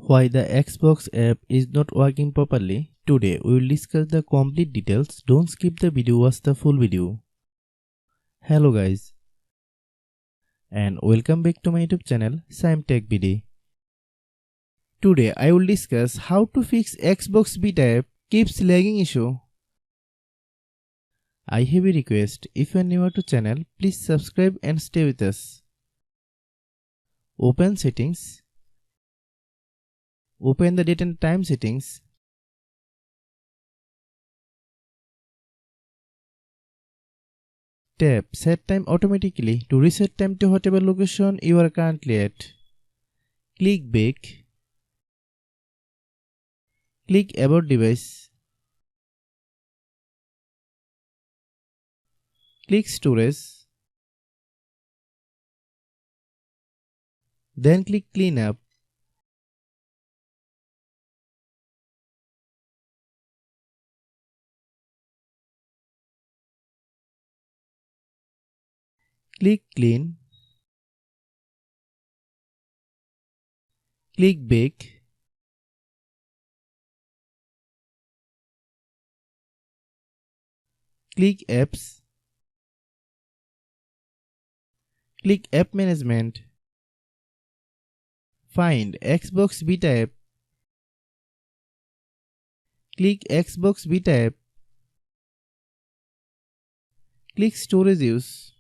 Why the Xbox app is not working properly. Today we will discuss the complete details. Don't skip the video, watch the full video. Hello guys, and welcome back to my YouTube channel Shaem Tech BD. Today I will discuss how to fix Xbox beta app keeps lagging issue. I have a request. If you are new to channel, please subscribe and stay with us. Open settings. Open the date and time settings. Tap set time automatically to reset time to whatever location you are currently at. Click back. Click about device. Click storage. Then click clean up. Click clean. Click back. Click apps. Click app management. Find Xbox beta app. Click Xbox beta app. Click storage use.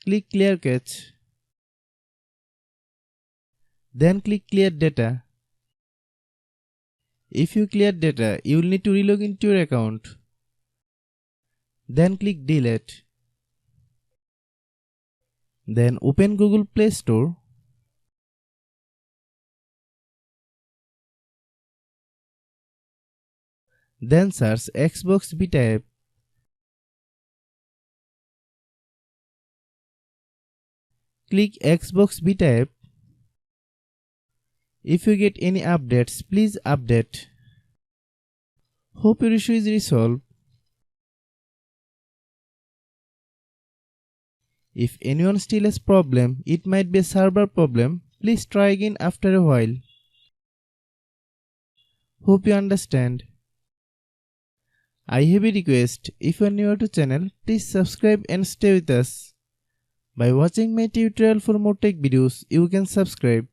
Click clear cache. Then click clear data. If you clear data, you will need to relog into your account. Then click delete. Then open Google Play Store. Then search Xbox beta app. Click Xbox beta app. If you get any updates, please update. Hope your issue is resolved. If anyone still has problem, it might be a server problem. Please try again after a while. Hope you understand. I have a request. If you are new to channel, please subscribe and stay with us. By watching my tutorial for more tech videos, you can subscribe.